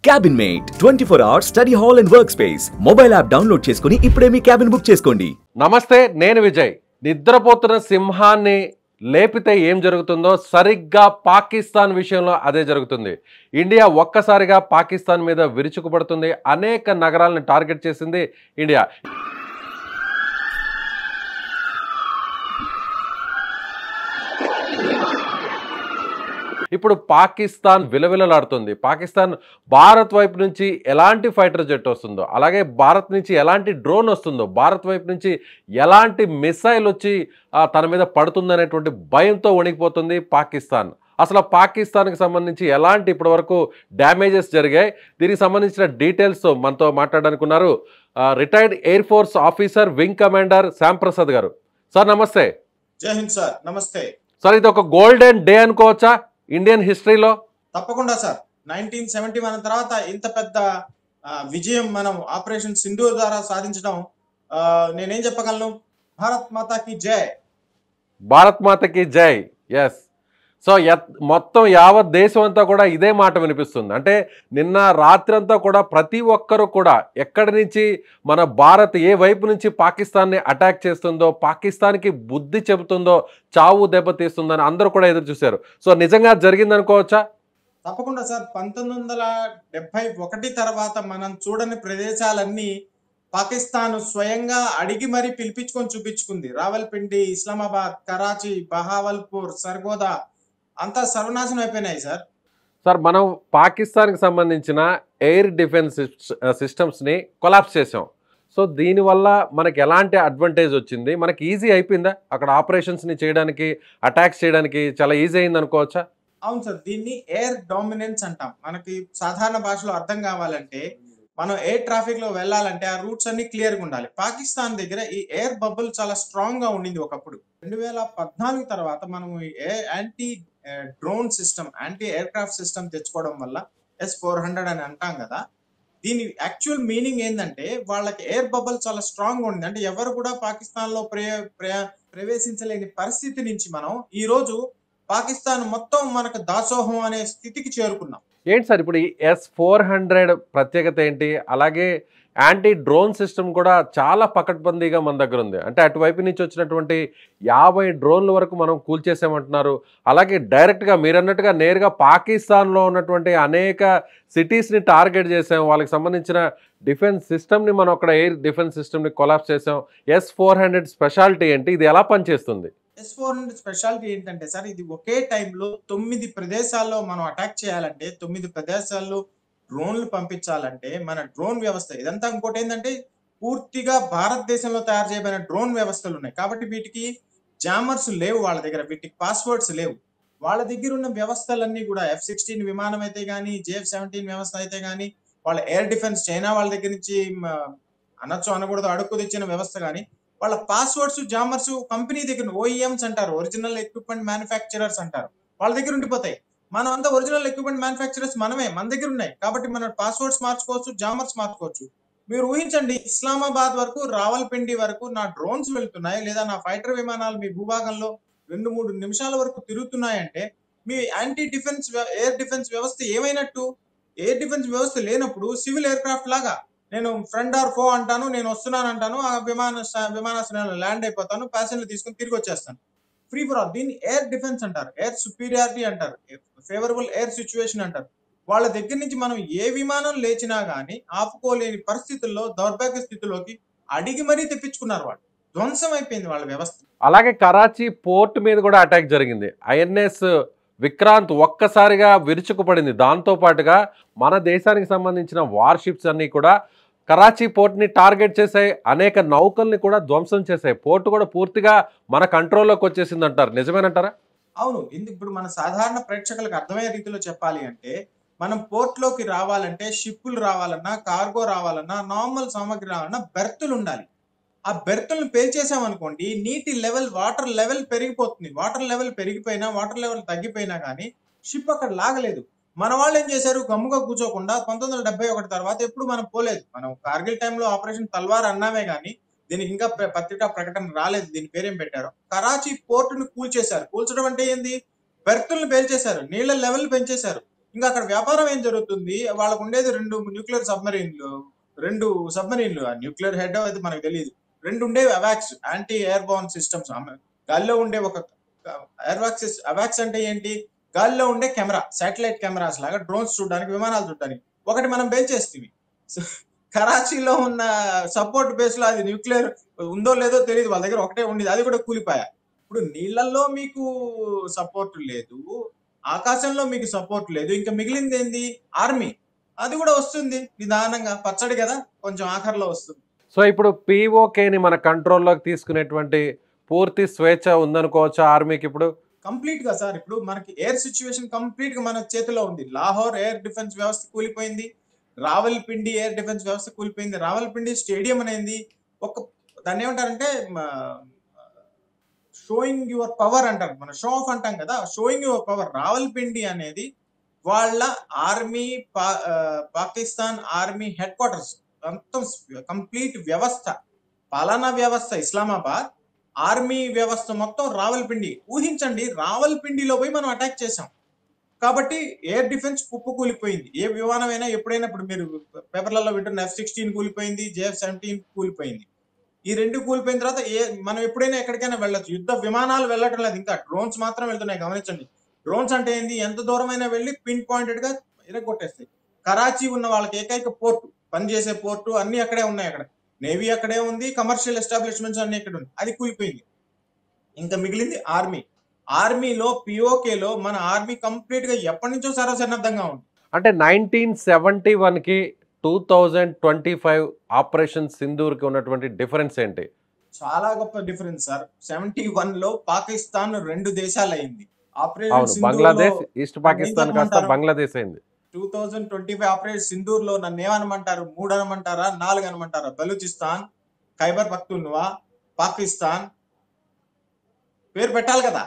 Cabin mate 24 hours study hall and work space mobile app download చేసుకుని ఇప్పుడే మీ cabin book చేసుకోండి. నమస్తే, నేను విజయ్. నిద్రపోతున్న సింహాన్ని లేపితే ఏం జరుగుతుందో సరిగ్గా పాకిస్తాన్ విషయంలో అదే జరుగుతుంది. ఇండియా ఒక్కసారిగా పాకిస్తాన్ మీద విరుచుకుపడుతుంది. అనేక నగరాలను టార్గెట్ చేసింది ఇండియా. ఇప్పుడు పాకిస్తాన్ విలవిలలాడుతుంది. పాకిస్తాన్ భారత్ వైపు నుంచి ఎలాంటి ఫైటర్ జెట్ వస్తుందో, అలాగే భారత్ నుంచి ఎలాంటి డ్రోన్ వస్తుందో, భారత్ వైపు నుంచి ఎలాంటి మిసైల్ వచ్చి తన మీద పడుతుందనేటువంటి భయంతో వణికిపోతుంది పాకిస్తాన్. అసలు పాకిస్తాన్కి సంబంధించి ఎలాంటి ఇప్పటివరకు డ్యామేజెస్ జరిగాయి, దీనికి సంబంధించిన డీటెయిల్స్ మనతో మాట్లాడడానికి ఉన్నారు retired air force officer wing commander Shyam Prasad గారు. సార్ నమస్తే. జై హింద్ సార్. నమస్తే సార్. ఇది ఒక గోల్డెన్ డే అనుకోవచ్చా ఇండియన్ హిస్టరీలో? తప్పకుండా సార్. 1971 తర్వాత ఇంత పెద్ద విజయం మనం ఆపరేషన్ సింధూర్ ద్వారా సాధించడం, నేనేం చెప్పగలను? భారత్ మాతాకి జై. భారత్ మాతకి జై. ఎస్. సో మొత్తం యావత్ దేశం అంతా కూడా ఇదే మాట వినిపిస్తుంది. అంటే నిన్న రాత్రి అంతా కూడా ప్రతి ఒక్కరు కూడా ఎక్కడి నుంచి మన భారత్ ఏ వైపు నుంచి పాకిస్తాన్ని అటాక్ చేస్తుందో, పాకిస్తాన్కి బుద్ధి చెబుతుందో, చావు దెబ్బతీస్తుందని అందరూ కూడా ఎదురు చూశారు. సో నిజంగా జరిగింది అనుకోవచ్చా? తప్పకుండా సార్. 1971 తర్వాత మనం చూడని ప్రదేశాలన్నీ పాకిస్తాన్ స్వయంగా అడిగి మరీ పిలిపించుకొని చూపించుకుంది. రావల్పిండి, ఇస్లామాబాద్, కరాచీ, బహావల్పూర్, సర్గోదా అంతా సర్వనాశనం అయిపోయినాయి సార్. సార్, మనం పాకిస్తాన్కి సంబంధించిన ఎయిర్ డిఫెన్స్ సిస్టమ్స్ని కొలాప్స్ చేసాం. సో దీనివల్ల మనకి ఎలాంటి అడ్వాంటేజ్ వచ్చింది? మనకి ఈజీ అయిపోయిందా అక్కడ ఆపరేషన్స్ని చేయడానికి, అటాక్స్ చేయడానికి చాలా ఈజీ అయింది అనుకోవచ్చా? అవును సార్. దీన్ని ఎయిర్ డామినెన్స్ అంటాం. మనకి సాధారణ భాషలో అర్థం కావాలంటే, మనం ఎయిర్ ట్రాఫిక్ లో వెళ్ళాలంటే ఆ రూట్స్ అన్ని క్లియర్ గా ఉండాలి. పాకిస్తాన్ దగ్గర ఈ ఎయిర్ బబుల్ చాలా స్ట్రాంగ్ గా ఉండింది ఒకప్పుడు. 2014 తర్వాత మనం anti drone system, anti air craft system తెచ్చుకోవడం వల్ల S-400 అని అంటాం కదా, దీని యాక్చువల్ మీనింగ్ ఏంటంటే వాళ్ళకి ఎయిర్ బబుల్ చాలా స్ట్రాంగ్ గా ఉంది. అంటే ఎవరు కూడా పాకిస్తాన్ లో ప్రవేశించలేని పరిస్థితి నుంచి మనం ఈ రోజు పాకిస్తాన్ మొత్తం మనకు దాసోహం అనే స్థితికి చేరుకున్నాం. ఏంటి సార్ ఇప్పుడు ఈ S-400 ప్రత్యేకత ఏంటి? అలాగే యాంటీ డ్రోన్ సిస్టమ్ కూడా చాలా పకడ్బందీగా మన దగ్గర ఉంది. అంటే అటువైపు నుంచి వచ్చినటువంటి 50 డ్రోన్ల వరకు మనం కూల్చేసామంటున్నారు. అలాగే డైరెక్ట్గా మీరు అన్నట్టుగా నేరుగా పాకిస్తాన్లో ఉన్నటువంటి అనేక సిటీస్ని టార్గెట్ చేసాం. వాళ్ళకి సంబంధించిన డిఫెన్స్ సిస్టమ్ని మనం అక్కడ ఎయిర్ డిఫెన్స్ సిస్టమ్ని కొలాప్స్ చేసాం. S-400 స్పెషాలిటీ ఏంటి? ఇది ఎలా పనిచేస్తుంది? S-400 స్పెషాలిటీ ఏంటంటే సార్, ఇది ఒకే టైంలో 9 ప్రదేశాల్లో మనం అటాక్ చేయాలంటే, 9 ప్రదేశాల్లో డ్రోన్లు పంపించాలంటే మన డ్రోన్ వ్యవస్థ ఇదంతా. ఇంకోటి ఏంటంటే పూర్తిగా భారతదేశంలో తయారు చేయబడిన డ్రోన్ వ్యవస్థలు ఉన్నాయి. కాబట్టి వీటికి జామర్స్ లేవు వాళ్ళ దగ్గర, వీటికి పాస్వర్డ్స్ లేవు. వాళ్ళ దగ్గర ఉన్న వ్యవస్థలన్నీ కూడా F-16 విమానం అయితే కానీ, JF-17 వ్యవస్థ అయితే కానీ, వాళ్ళ ఎయిర్ డిఫెన్స్ చైనా వాళ్ళ దగ్గర నుంచి అనొచ్చు అనకూడదు అడుక్కు తెచ్చిన వ్యవస్థ కానీ, వాళ్ళ పాస్వర్డ్స్ జామర్స్ కంపెనీ దగ్గర OEMs అంటారు, ఒరిజినల్ ఎక్విప్మెంట్ మ్యానుఫ్యాక్చరర్స్ అంటారు, వాళ్ళ దగ్గర ఉండిపోతాయి. మనం అంతా ఒరిజినల్ ఎక్విప్మెంట్ మ్యానుఫ్యాక్చరర్స్ మనమే, మన దగ్గర ఉన్నాయి. కాబట్టి మనం పాస్వర్డ్స్ మార్చుకోవచ్చు, జామర్స్ మార్చుకోవచ్చు. మీరు ఊహించండి, ఇస్లామాబాద్ వరకు, రావల్పిండి వరకు నా డ్రోన్స్ వెళ్తున్నాయి, లేదా నా ఫైటర్ విమానాలు మీ భూభాగంలో 2-3 నిమిషాల వరకు తిరుగుతున్నాయంటే మీ యాంటీ డిఫెన్స్ ఎయిర్ డిఫెన్స్ వ్యవస్థ ఏమైనట్టు? ఎయిర్ డిఫెన్స్ వ్యవస్థ లేనప్పుడు సివిల్ ఎయిర్ క్రాఫ్ట్ లాగా నేను ఫ్రెండ్ ఆర్ ఫో అంటాను, నేను వస్తున్నాను అంటాను, ఆ విమానాశ్రయంలో ల్యాండ్ అయిపోతాను, ప్యాసింజర్లు తీసుకుని తిరిగి వచ్చేస్తాను. Free for all. దీన్ని ఎయిర్ డిఫెన్స్ అంటారు, ఎయిర్ సుపీరియారిటీ అంటారు, ఫేవరబుల్ ఎయిర్ సిచ్యువేషన్ అంటారు. వాళ్ళ దగ్గర నుంచి మనం ఏ విమానం లేచినా గానీ ఆపుకోలేని పరిస్థితుల్లో, దౌర్భాగ్య స్థితిలోకి అడిగి మరీ తెప్పించుకున్నారు. వాళ్ళు ధ్వంసం అయిపోయింది వాళ్ళ వ్యవస్థ. అలాగే కరాచీ పోర్ట్ మీద కూడా అటాక్ జరిగింది. INS విక్రాంత్ ఒక్కసారిగా విరుచుకుపడింది. దాంతోపాటుగా మన దేశానికి సంబంధించిన వార్షిప్స్ అన్నీ కూడా కరాచీ పోర్ట్ని టార్గెట్ చేసాయి. అనేక నౌకల్ని కూడా ధ్వంసం చేశాయి. పోర్టు కూడా పూర్తిగా మన కంట్రోల్లోకి వచ్చేసింది అంటారు. నిజమేనంటారా? అవును. ఇప్పుడు మన సాధారణ ప్రేక్షకులకు అర్థమయ్యే రీతిలో చెప్పాలి అంటే, మనం పోర్ట్లోకి రావాలంటే, షిప్పులు రావాలన్నా, కార్గో రావాలన్నా, నార్మల్ సామాగ్రి రావాలన్నా బెర్తులు ఉండాలి. ఆ బెర్తులను పేల్చేసామనుకోండి, నీటి లెవెల్, వాటర్ లెవెల్ పెరిగిపోతుంది. వాటర్ లెవెల్ పెరిగిపోయినా, వాటర్ లెవెల్ తగ్గిపోయినా కానీ షిప్ అక్కడ లాగలేదు. మన వాళ్ళు ఏం చేశారు? గమ్ముగా కూర్చోకుండా 1971 తర్వాత ఎప్పుడు మనం పోలేదు. మనం కార్గిల్ టైంలో ఆపరేషన్ తల్వార్ అన్నామే కానీ దీనికి ఇంకా పత్రికా ప్రకటన రాలేదు. దీని పేరేం పెట్టారు? కరాచీ పోర్టును కూల్చేశారు. కూల్చడం అంటే ఏంది? బెర్తులను పేల్చేశారు, నీళ్ల లెవెల్ పెంచేశారు. ఇంకా అక్కడ వ్యాపారం ఏం జరుగుతుంది? వాళ్ళకు ఉండేది 2 న్యూక్లియర్ సబ్‌మరీన్‌లు. 2 సబ్‌మరీన్‌లు. ఆ న్యూక్లియర్ హెడ్ అది మనకు తెలీదు. 2 ఉండేవి అవాక్స్ యాంటీ ఎయిర్ బోర్న్ సిస్టమ్స్. గాలిలో ఉండే ఒక అవాక్స్ అంటే ఏంటి? గాలిలో ఉండే కెమెరా, శాటిలైట్ కెమెరాస్ లాగా డ్రోన్స్ చూడడానికి, విమానాలు చూడడానికి. ఒకటి మనం పేల్చేస్తిమి. సో, కరాచీలో ఉన్న సపోర్ట్ బేస్‌లో అది న్యూక్లియర్ ఉందో లేదో తెలీదు. వాళ్ళ దగ్గర ఒకటే ఉండేది. అది కూడా కూలిపాయా. ఇప్పుడు నీళ్ళల్లో మీకు సపోర్ట్ లేదు. ఆకాశంలో మీకు సపోర్ట్ లేదు. ఇంకా మిగిలిందేంది? ఆర్మీ. అది కూడా వస్తుంది నిదానంగా. పచ్చడి గదా! కొంచెం ఆఖరిలో వస్తుంది. సో ఇప్పుడు పీఓకేని మన కంట్రోల్‌లోకి తీసుకునేటువంటి పూర్తి స్వేచ్ఛ ఉందనుకోవచ్చా ఆర్మీకి ఇప్పుడు? కంప్లీట్‌గా సార్. ఇప్పుడు మనకి ఎయిర్ సిట్యుయేషన్ కంప్లీట్‌గా మన చేతిలో ఉంది. లాహోర్ ఎయిర్ డిఫెన్స్ వ్యవస్థ కూలిపోయింది. రావల్పిండి ఎయిర్ డిఫెన్స్ వ్యవస్థ కూలిపోయింది. రావల్పిండి స్టేడియం అనేది ఒక దాన్నేమంటారంటే షోయింగ్ యువర్ పవర్ అంటారు. మనం షో ఆఫ్ అంటాం కదా! Showing your power. రావల్పిండి అనేది వాళ్ళ army Pakistan army head quarters. మొత్తం కంప్లీట్ వ్యవస్థ. పాలనా వ్యవస్థ ఇస్లామాబాద్. ఆర్మీ వ్యవస్థ మొత్తం రావల్పిండి. ఊహించండి, రావల్పిండిలో పోయి మనం అటాక్ చేసాం. కాబట్టి ఎయిర్ డిఫెన్స్ కుప్పకూలిపోయింది. ఏ విమానమైనా ఎప్పుడైనా ఇప్పుడు మీరు పేపర్‌లలో వింటున్న F-16 కూలిపోయింది. JF-17 కూలిపోయింది. ఈ 2 కూలిపోయిన తర్వాత మనం ఎప్పుడైనా ఎక్కడికైనా వెళ్ళొచ్చు. యుద్ధ విమానాలు వెళ్ళటం లేదు ఇంకా. డ్రోన్స్ మాత్రం వెళ్తున్నాయి గమనించండి. డ్రోన్స్ అంటే ఏంది? ఎంత దూరమైనా వెళ్లి పిన్ పాయింటెడ్‌గా ఇరగ్గొట్టేస్తాయి. కరాచీ ఉన్న వాళ్ళకి ఏకైక పోర్ట్, పనిచేసే పోర్ట్ అన్నీ అక్కడే ఉన్నాయి అక్కడ. నేవీ అక్కడే ఉంది. కమర్షియల్ ఎస్టాబ్లిష్మెంట్స్ అన్నీ ఇక్కడ ఉన్నాయి. అది కూలిపోయింది. ఇంకా మిగిలింది ఆర్మీ. ఆర్మీలో పీఓకేలో మన ఆర్మీ కంప్లీట్‌గా ఎప్పటినుంచో సర్వసన్నద్ధంగా ఉంది. అంటే 1971కి 2025 ఆపరేషన్ సింధూర్‌కి ఉన్నటువంటి డిఫరెన్స్ ఏంటి? చాలా గొప్ప డిఫరెన్స్ సార్. 71లో పాకిస్తాన్ 2 దేశాలయింది. ఆపరేషన్ అవును. సింధూర్‌లో బంగ్లాదేశ్, ఈస్ట్ నన్నేం పాకిస్తాన్ కాస్త చెప్పమంటారు? బంగ్లాదేశ్ అయింది. 2025 ఆపరేషన్ సింధూర్‌లో నన్నేమనమంటారు? 3 అనమంటారా? 4 అనమంటారా? బలూచిస్తాన్, ఖైబర్ పఖ్తూన్ఖ్వా, పాకిస్తాన్ పేరు పెట్టాలి కదా!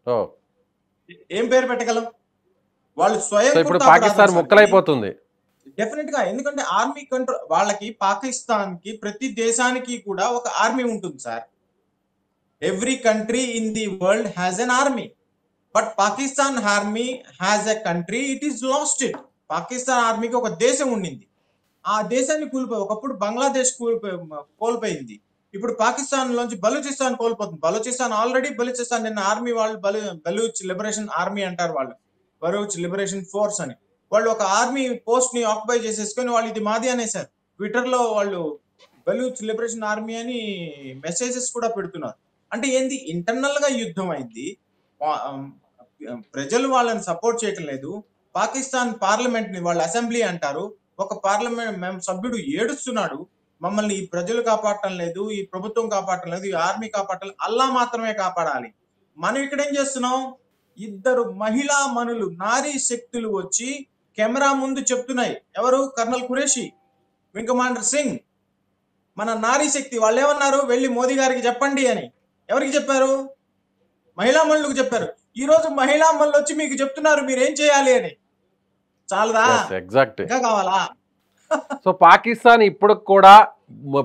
ఓహ్! ఏం పేరు పెట్టగలం? వాళ్ళు సో స్వయం ఇప్పుడు కృతాపరాధం పాకిస్తాన్ సార్ ఇది. ముక్కలైపోతుంది. డెఫినిట్‌గా. ఎందుకంటే ఆర్మీ కంట్రోల్ వాళ్ళకి పాకిస్తాన్‌కి ప్రతి దేశానికి కూడా ఒక ఆర్మీ ఉంటుంది sir. Every country in the world has an army. But Pakistan army has a country, it is lost it. Pakistan ఆర్మీకి ఒక దేశం ఉండింది. ఆ దేశాన్ని ఒకప్పుడు బంగ్లాదేశ్ కోల్పోయింది. ఇప్పుడు పాకిస్తాన్ లోంచి బలూచిస్తాన్ కోల్పోతుంది. బలూచిస్తాన్ నిన్న ఆర్మీ వాళ్ళు బలూచ్ లిబరేషన్ ఆర్మీ అంటారు వాళ్ళు. బలూచ్ లిబరేషన్ ఫోర్స్ అని. వాళ్ళు ఒక ఆర్మీ పోస్ట్ ని ఆక్యుపై చేసేసుకొని వాళ్ళు ఇది మాది అనేసారు. ట్విట్టర్ లో వాళ్ళు బలూచ్ లిబరేషన్ ఆర్మీ అని మెసేజెస్ కూడా పెడుతున్నారు. అంటే ఏంది? ఇంటర్నల్ గా యుద్ధం అయింది. ప్రజలు వాళ్ళని సపోర్ట్ చేయటం లేదు. పాకిస్తాన్ పార్లమెంట్ ని వాళ్ళు అసెంబ్లీ అంటారు. ఒక పార్లమెంట్ సభ్యుడు ఏడుస్తున్నాడు. మమ్మల్ని ఈ ప్రజలు కాపాడటం లేదు, ఈ ప్రభుత్వం కాపాడటం లేదు, ఈ ఆర్మీ కాపాడటం లేదు. అల్లా మాత్రమే కాపాడాలి. మనం ఇక్కడ ఏం చేస్తున్నాం? ఇద్దరు మహిళా మనులు, నారీ శక్తులు వచ్చి కెమెరా ముందు చెప్తున్నాయి. ఎవరు? Colonel Qureshi, wing commander Singh, మన నారీ శక్తి. వాళ్ళు ఏమన్నారు? వెళ్ళి మోదీ గారికి చెప్పండి అని. ఎవరికి చెప్పారు? మహిళా మనులకు చెప్పారు. ఈ రోజు మహిళా మనులు వచ్చి మీకు చెప్తున్నారు మీరేం చేయాలి అని. చాలదా? ఎగ్జాక్ట్. ఇంకా కావాలా? సో పాకిస్తాన్ ఇప్పుడు కూడా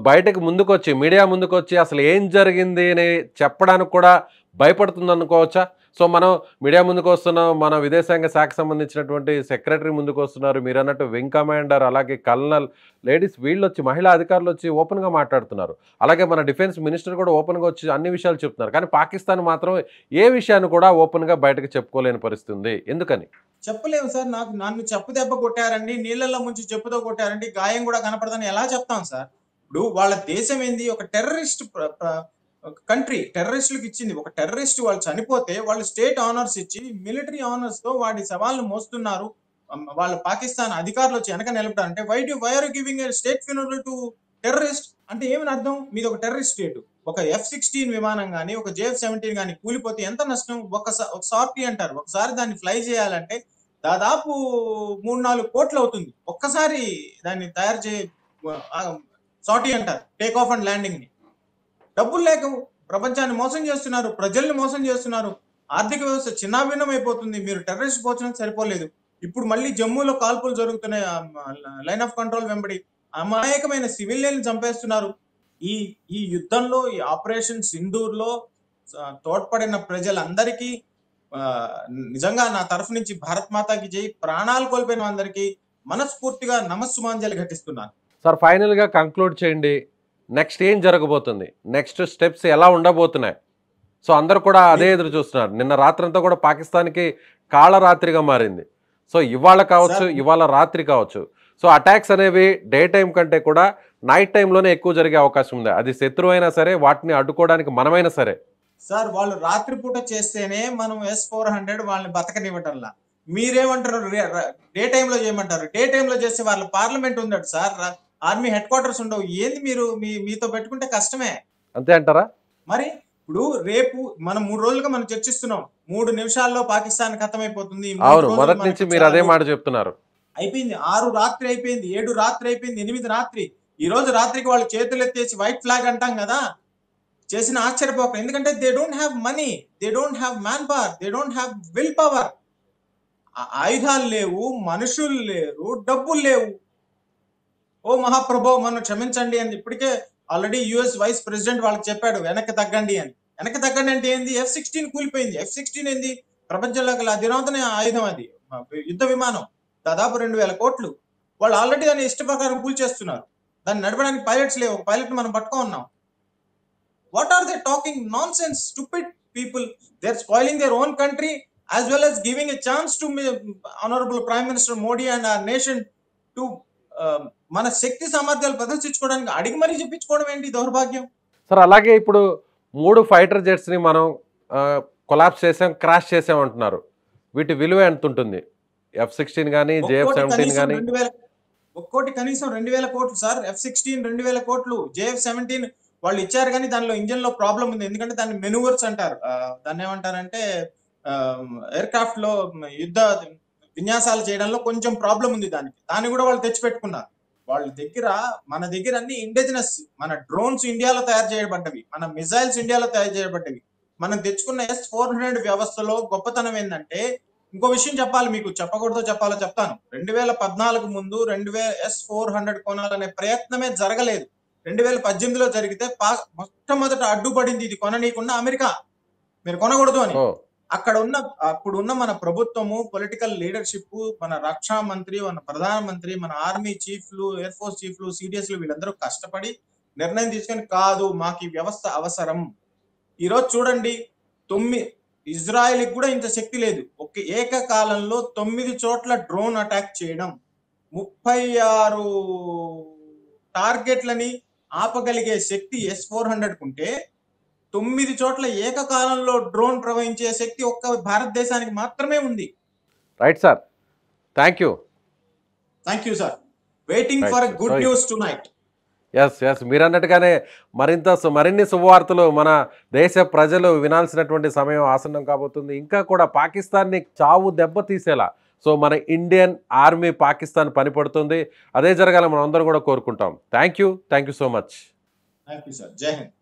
బయటకు ముందుకొచ్చి, మీడియా ముందుకొచ్చి అసలు ఏం జరిగింది అని చెప్పడానికి కూడా భయపడుతుంది అనుకోవచ్చా? సో మనం మీడియా ముందుకు వస్తున్నాం, మన విదేశాంగ శాఖ సంబంధించినటువంటి సెక్రటరీ ముందుకు వస్తున్నారు, మీరు అన్నట్టు వింగ్ కమాండర్, అలాగే కల్నల్, లేడీస్, వీళ్ళు వచ్చి, మహిళా అధికారులు వచ్చి ఓపెన్గా మాట్లాడుతున్నారు. అలాగే మన డిఫెన్స్ మినిస్టర్ కూడా ఓపెన్గా వచ్చి అన్ని విషయాలు చెప్తున్నారు. కానీ పాకిస్తాన్ మాత్రం ఏ విషయాన్ని కూడా ఓపెన్గా బయటకు చెప్పుకోలేని పరిస్థితి ఉంది. ఎందుకని? చెప్పలేము సార్. నన్ను చెప్పు దెబ్బ కొట్టారండి, నీళ్ళల్లో ముంచి చెప్పుతో కొట్టారండి, గాయం కూడా కనపడదని ఎలా చెప్తాం సార్? ఇప్పుడు వాళ్ళ దేశం ఏంది? ఒక టెర్రరిస్ట్ కంట్రీ టెర్రరిస్టులకు ఇచ్చింది. ఒక టెర్రరిస్ట్ వాళ్ళు చనిపోతే వాళ్ళు స్టేట్ ఆనర్స్ ఇచ్చి మిలిటరీ ఆనర్స్ తో వాడి శవాలను మోస్తున్నారు. వాళ్ళ పాకిస్తాన్ అధికారులు వచ్చి వెనక నిలబడారంటే why are giving a state funeral to terrorist అంటే ఏమని అర్థం? మీది ఒక టెర్రరిస్ట్ స్టేట్. ఒక F-16 విమానం గానీ, ఒక JF-17 గానీ కూలిపోతే ఎంత నష్టం? ఒక సార్టీ అంటారు. ఒకసారి దాన్ని ఫ్లై చేయాలంటే దాదాపు 3-4 కోట్లు అవుతుంది. ఒక్కసారి దాన్ని తయారు సార్టీ అంటారు, టేక్ ఆఫ్ అండ్ ల్యాండింగ్ ని. డబ్బులు లేక ప్రపంచాన్ని మోసం చేస్తున్నారు, ప్రజల్ని మోసం చేస్తున్నారు, ఆర్థిక వ్యవస్థ చిన్నాభిన్నం అయిపోతుంది. మీరు టెర్రరిస్ట్ పోల్చడం సరిపోలేదు. ఇప్పుడు మళ్ళీ జమ్మూలో కాల్పులు జరుగుతున్నాయి. లైన్ ఆఫ్ కంట్రోల్ వెంబడి అమాయకమైన సివిలియన్ చంపేస్తున్నారు. ఈ యుద్ధంలో, ఈ ఆపరేషన్ సింధూర్ లో తోడ్పడిన ప్రజలందరికీ నిజంగా నా తరఫు నుంచి భారత్ మాతాకి జై, ప్రాణాలు కోల్పోయిన అందరికీ మనస్ఫూర్తిగా నమస్సుమాంజలి ఘటిస్తున్నాను. సార్ ఫైనల్గా కంక్లూడ్ చేయండి, నెక్స్ట్ ఏం జరగబోతుంది, నెక్స్ట్ స్టెప్స్ ఎలా ఉండబోతున్నాయి? సో అందరు కూడా అదే ఎదురు చూస్తున్నారు. నిన్న రాత్రంతా కూడా పాకిస్తాన్కి కాళరాత్రిగా మారింది. సో ఇవాళ కావచ్చు, ఇవాళ రాత్రి కావచ్చు. సో అటాక్స్ అనేవి డే టైం కంటే కూడా నైట్ టైంలోనే ఎక్కువ జరిగే అవకాశం ఉంది. అది శత్రువు అయినా సరే, వాటిని అడ్డుకోవడానికి మనమైనా సరే. సార్ వాళ్ళు రాత్రిపూట చేస్తేనే మనం S-400 వాళ్ళని బతకనివ్వటంలా. మీరేమంటారు? డే టైంలో చేయమంటారు. డే టైంలో చేస్తే వాళ్ళ పార్లమెంట్ ఉందట సార్, ఆర్మీ హెడ్ క్వార్టర్స్ ఉండవు. ఏంది మీరు మీతో పెట్టుకుంటే కష్టమే. అంతే అంటారా? మరి ఇప్పుడు రేపు మనం 3 రోజులుగా మనం చర్చిస్తున్నాం. 3 నిమిషాల్లో పాకిస్తాన్ ఖతమైపోతుంది. అవును, మొదటి నుంచి మీరు అదే మాట చెప్తున్నారు. అయిపోయింది. 6 రాత్రి అయిపోయింది, 7 రాత్రి అయిపోయింది, 8 రాత్రి. ఈ రోజు రాత్రికి వాళ్ళు చేతులు ఎత్తేసి వైట్ ఫ్లాగ్ అంటాం కదా, చేసిన ఆశ్చర్యపోక. ఎందుకంటే they don't have money, they don't have man power, they don't have will power. ఆయుధాలు లేవు, మనుషులు లేరు, డబ్బులు లేవు. ఓ మహాప్రభో మనం క్షమించండి అని ఇప్పటికే ఆల్రెడీ యుఎస్ వైస్ ప్రెసిడెంట్ వాళ్ళకి చెప్పాడు, వెనక్కి తగ్గండి అని. వెనక్కి తగ్గండి అంటే ఏంది? F-16 కూలిపోయింది. F-16 ఏంది? ప్రపంచంలో గల అధునాతన ఆయుధం, అది యుద్ధ విమానం, దాదాపు 2000 కోట్లు. వాళ్ళు ఆల్రెడీ దాన్ని ఇష్ట ప్రకారం కూల్చేస్తున్నారు. దాన్ని నడపడానికి పైలట్స్ లేవు. ఒక పైలట్ మనం పట్టుకో ఉన్నాం. What are they talking nonsense, stupid people? They're spoiling their own country as well as giving a chance to Honorable Prime Minister Modi and our nation to మన శక్తి సామర్థ్యాలు ప్రదర్శించుకోవడానికి అడిగి మరీ చెప్పించుకోవడం ఏంటి దౌర్భాగ్యం. సార్ అలాగే ఇప్పుడు 3 ఫైటర్ జెట్స్ని మనం కొలాప్స్ చేసాం, క్రాష్ చేసాం అంటున్నారు. వీటి విలువ ఎంత ఉంటుంది? F-16 కానీ, JF-17 కానీ ఒక్కోటి కనీసం 2000 కోట్లు సార్. F-16 2000 కోట్లు, JF-17 వాళ్ళు ఇచ్చారు కానీ దానిలో ఇంజన్ లో ప్రాబ్లం ఉంది. ఎందుకంటే దాన్ని మెనూవర్స్ అంటారు. దాన్ని ఏమంటారంటే ఎయిర్క్రాఫ్ట్ లో యుద్ధ విన్యాసాలు చేయడంలో కొంచెం ప్రాబ్లం ఉంది. దాన్ని కూడా వాళ్ళు తెచ్చిపెట్టుకున్నారు. వాళ్ళ దగ్గర, మన దగ్గర అన్ని ఇండిజినస్, మన డ్రోన్స్ ఇండియాలో తయారు చేయబడ్డవి, మన మిజైల్స్ ఇండియాలో తయారు చేయబడ్డవి. మనం తెచ్చుకున్న S-400 వ్యవస్థలో గొప్పతనం ఏంటంటే, ఇంకో విషయం చెప్పాలి మీకు, చెప్పకూడదో చెప్పాలో చెప్తాను. 2014 ముందు S-400 కొనాలనే ప్రయత్నమే జరగలేదు. 2018లో జరిగితే మొట్టమొదట అడ్డుపడింది ఇది కొననీయకుండా అమెరికా, మీరు కొనకూడదు అని. అప్పుడున్న మన ప్రభుత్వము, పొలిటికల్ లీడర్షిప్, మన రక్షా మంత్రి, మన ప్రధానమంత్రి, మన ఆర్మీ చీఫ్లు, ఎయిర్ ఫోర్స్ చీఫ్లు, సిడిఎస్లు వీళ్ళందరూ కష్టపడి నిర్ణయం తీసుకొని, కాదు మాకు ఈ వ్యవస్థ అవసరం. ఈరోజు చూడండి, ఇజ్రాయెల్కి కూడా ఇంత శక్తి లేదు. ఏకకాలంలో 9 చోట్ల డ్రోన్ అటాక్ చేయడం, 36 టార్గెట్లని ఆపగలిగే శక్తి S-400 కుంటే, 9 చోట్ల ఏకకాలంలో డ్రోన్ ప్రవహించే శక్తి ఒక్క భారతదేశానికి మాత్రమే ఉంది. Right sir, thank you sir. Waiting for good news tonight. Yes మీరు అన్నట్టుగానే మరిన్ని శుభవార్తలు మన దేశ ప్రజలు వినాల్సినటువంటి సమయం ఆసన్నం కాబోతుంది. ఇంకా కూడా పాకిస్తాన్ని చావు దెబ్బతీసేలా సో మన ఇండియన్ ఆర్మీ పాకిస్తాన్ పనిపడుతుంది. అదే జరగాలని మనం అందరం కూడా కోరుకుంటాం. Thank you so much. Thank you sir. జై హింద్.